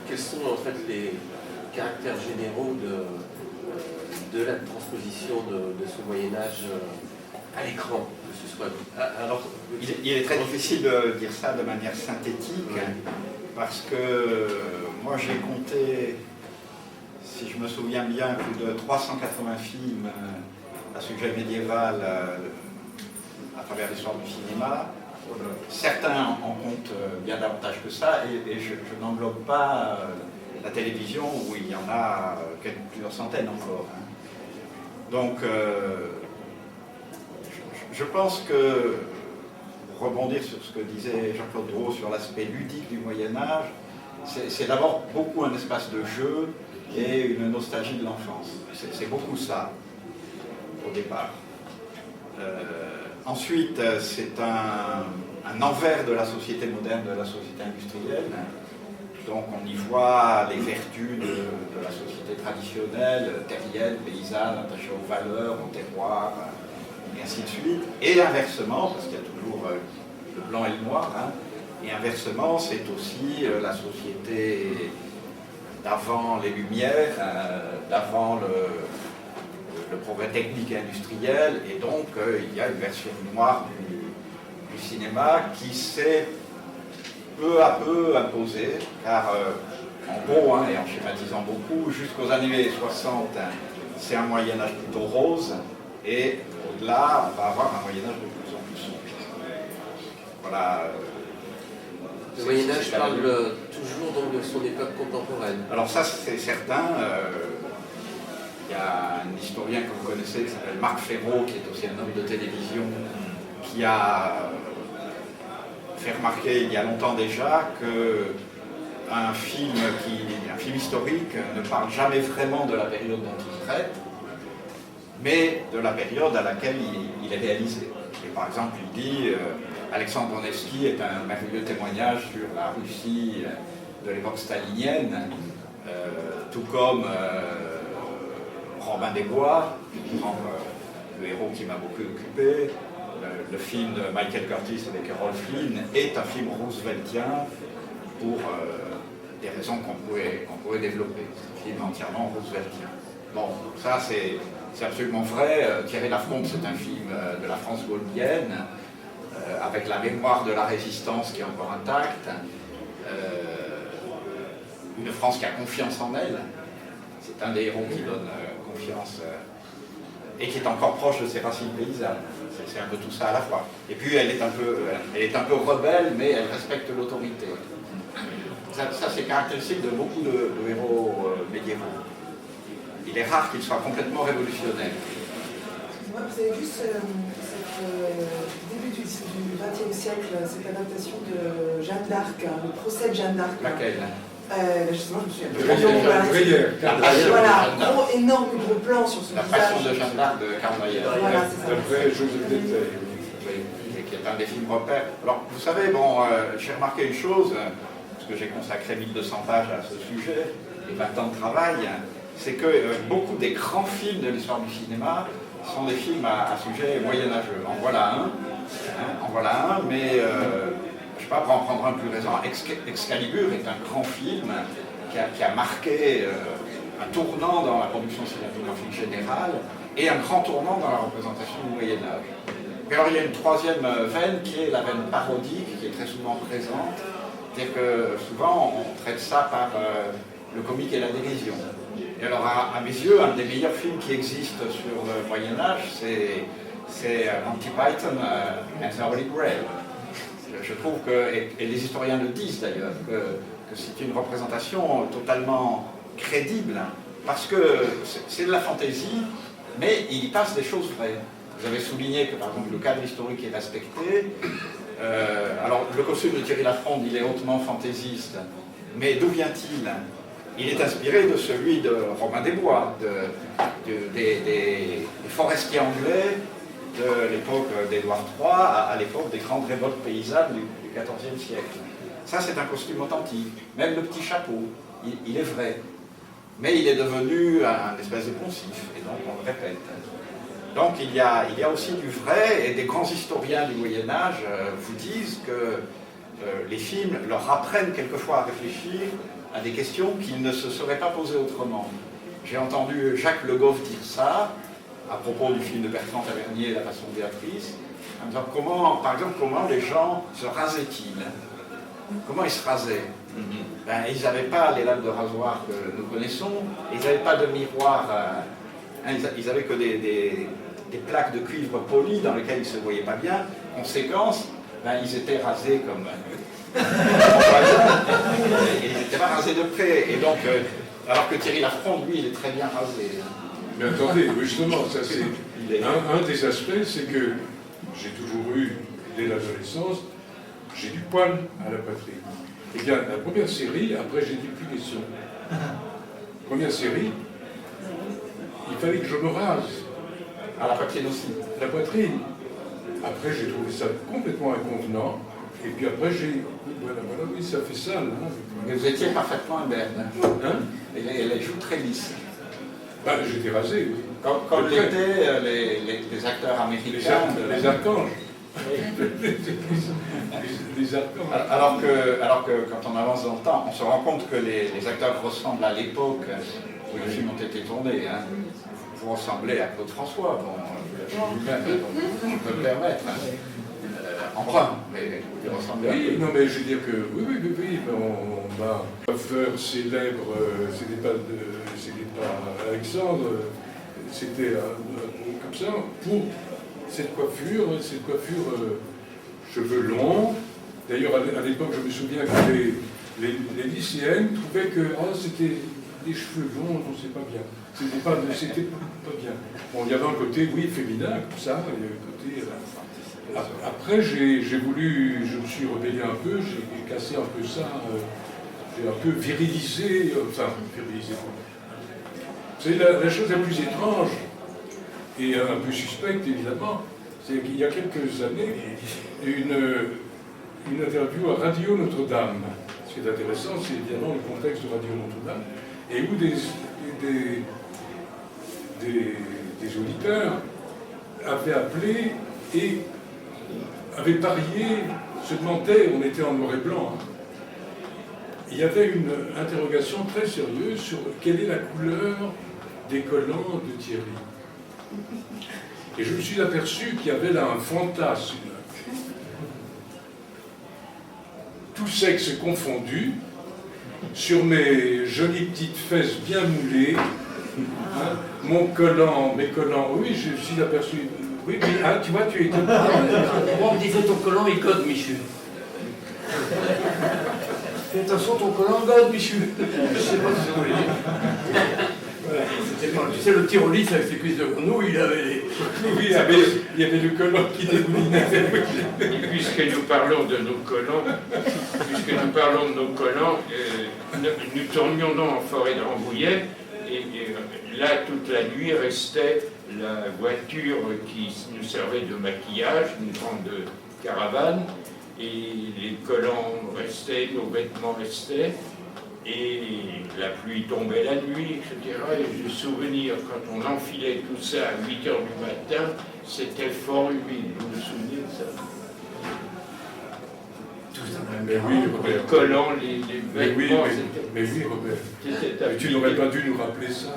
quels sont en fait les caractères généraux de la transposition de ce Moyen-Âge à l'écran, que ce soit. Alors, il est très difficile de dire ça de manière synthétique, parce que moi j'ai compté, si je me souviens bien, plus de 380 films à sujet médiéval à travers l'histoire du cinéma. Certains en comptent bien davantage que ça, et je n'englobe pas la télévision où il y en a plusieurs centaines encore. Donc, je pense que, pour rebondir sur ce que disait Jean-Claude Drault sur l'aspect ludique du Moyen-Âge, c'est d'abord beaucoup un espace de jeu et une nostalgie de l'enfance. C'est beaucoup ça, au départ. Ensuite, c'est un envers de la société moderne, de la société industrielle. Donc on y voit les vertus de la société traditionnelle, terrienne, paysanne, attachée aux valeurs, au terroir, et ainsi de suite. Et inversement, parce qu'il y a toujours le blanc et le noir, et inversement, c'est aussi la société d'avant les Lumières, d'avant le progrès technique et industriel, et donc il y a une version noire du cinéma qui s'est peu à peu imposée, car en gros, et en schématisant beaucoup, jusqu'aux années 60, c'est un Moyen-Âge plutôt rose, et au-delà, on va avoir un Moyen-Âge de plus en plus sombre. Voilà. Le Moyen-Âge parle toujours donc de son époque contemporaine. Alors ça, c'est certain. Il y a un historien que vous connaissez qui s'appelle Marc Ferraud, qui est aussi un homme de télévision, qui a fait remarquer il y a longtemps déjà qu'un film historique ne parle jamais vraiment de la période dont il traite, mais de la période à laquelle il est réalisé. Et par exemple, il dit Alexandre Nevsky est un merveilleux témoignage sur la Russie de l'époque stalinienne, tout comme Robin des Bois, le héros qui m'a beaucoup occupé. Le film de Michael Curtis avec Errol Flynn est un film rooseveltien pour des raisons qu'on pourrait développer. C'est un film entièrement rooseveltien. Bon, ça c'est absolument vrai. Thierry Lafronde, c'est un film de la France gaullienne, avec la mémoire de la résistance qui est encore intacte, une France qui a confiance en elle. C'est un des héros qui donne confiance et qui est encore proche de ses racines paysannes. C'est un peu tout ça à la fois. Et puis elle est un peu rebelle, mais elle respecte l'autorité. Ça c'est caractéristique de beaucoup de héros médiévaux. Il est rare qu'ils soient complètement révolutionnaires. Moi, vous avez vu début du XXe siècle, cette adaptation de Jeanne d'Arc, le procès de Jeanne d'Arc. Laquelle? Justement, je me souviens plus. Voilà, énorme gros plan sur ce La visage. passion de Jeanne d'Arc de Karl Mayer. Voilà, c'est ça. Oui, qui est un des films repères. Alors, vous savez, bon, j'ai remarqué une chose, parce que j'ai consacré 1200 pages à ce sujet, et 20 ans de travail, c'est que beaucoup des grands films de l'histoire du cinéma sont des films à sujet moyenâgeux. En voilà un, mais je ne sais pas, pour en prendre un plus récent, Excalibur est un grand film qui a marqué un tournant dans la production cinématographique générale et un grand tournant dans la représentation du Moyen-Âge. Et alors il y a une troisième veine qui est la veine parodique, qui est très souvent présente, c'est-à-dire que souvent on traite ça par le comique et la dérision. Et alors à mes yeux, un des meilleurs films qui existent sur le Moyen-Âge, c'est Monty Python and the Holy Grail. Je trouve que, et les historiens le disent d'ailleurs, que c'est une représentation totalement crédible, parce que c'est de la fantaisie, mais il y passe des choses vraies. Vous avez souligné que par exemple le cadre historique est respecté. Alors le costume de Thierry Lafronde, il est hautement fantaisiste, mais d'où vient-il? Il est inspiré de celui de Robin des Bois, des forestiers anglais de l'époque d'Édouard III à l'époque des grandes révoltes paysannes du XIVe siècle. Ça, c'est un costume authentique. Même le petit chapeau, il est vrai. Mais il est devenu un espèce de poncif, et donc on le répète. Donc il y a aussi du vrai, et des grands historiens du Moyen-Âge vous disent que les films leur apprennent quelquefois à réfléchir à des questions qu'ils ne se seraient pas posées autrement. J'ai entendu Jacques Le Goff dire ça, à propos du film de Bertrand Tavernier, La Passion de Béatrice, en disant par exemple, comment les gens se rasaient-ils? Comment ils se rasaient? Ben, ils n'avaient pas les lames de rasoir que nous connaissons, ils n'avaient pas de miroir, ils n'avaient que des plaques de cuivre poli dans lesquelles ils ne se voyaient pas bien. Conséquence, ben, ils étaient rasés comme et ils n'étaient pas rasés de près. Et donc, alors que Thierry Lafronde, lui, il est très bien rasé. Mais attendez, justement, ça c'est un des aspects, c'est que j'ai toujours eu, dès l'adolescence, j'ai du poil à la poitrine. Eh bien, la première série, après j'ai dit plus question. Première série, il fallait que je me rase. À la poitrine aussi. La poitrine. Après, j'ai trouvé ça complètement inconvenant. Et puis après, voilà, oui, ça fait sale. Hein. Mais vous étiez parfaitement imberbe. Hein? Et les joues très lisses. Ben, j'étais rasé, oui. Comme l'étaient les acteurs américains. Les archanges. Les archanges. Alors que quand on avance dans le temps, on se rend compte que les acteurs ressemblent à l'époque où les films ont été tournés. Hein. Vous ressemblez à Claude François, bon, on peut le permettre. En brun, mais il ressemble à... Oui, non, mais je veux dire que, oui, on m'a... Un coiffeur célèbre, c'était pas Alexandre, c'était comme ça, pour cette coiffure cheveux longs. D'ailleurs, à l'époque, je me souviens que les lycéennes trouvaient que c'était des cheveux longs, on ne sait pas bien. C'était pas bien. Bon, il y avait un côté, oui, féminin, comme ça, il y avait un côté... Après, je me suis rebellé un peu, j'ai cassé un peu ça, j'ai un peu virilisé, virilisé. C'est la chose la plus étrange, et un peu suspecte évidemment, c'est qu'il y a quelques années, une interview à Radio Notre-Dame. Ce qui est intéressant, c'est évidemment le contexte de Radio Notre-Dame, et où des auditeurs avaient appelé et avaient parié, se demandaient, on était en noir et blanc, hein. Il y avait une interrogation très sérieuse sur quelle est la couleur des collants de Thierry. Et je me suis aperçu qu'il y avait là un fantasme, tout sexe confondu, sur mes jolies petites fesses bien moulées, hein, mes collants, oui, je me suis aperçu. Oui, mais tu vois, tu es... Moi, on me disait ton collant, il code, Michu. Fais attention, ton collant code, Michu. Je sais pas ce que vous voulez dire. Voilà. Tu sais, le tyroliste avec ses cuisses de grenouille, il avait les... Oui, il y avait le collant qui dégoulinait. Puisque nous parlons de nos collants, nous tournions donc en forêt de Rambouillet, et là, toute la nuit, restait la voiture qui nous servait de maquillage, une grande caravane, et les collants restaient, nos vêtements restaient, et la pluie tombait la nuit, etc. Et j'ai souvenir, quand on enfilait tout ça à 8 h du matin, c'était fort humide. Vous vous souvenez de ça? Tout ça. Mais oui, Robert. Les collants, les vêtements, mais oui, Robert. Mais tu n'aurais pas dû nous rappeler ça.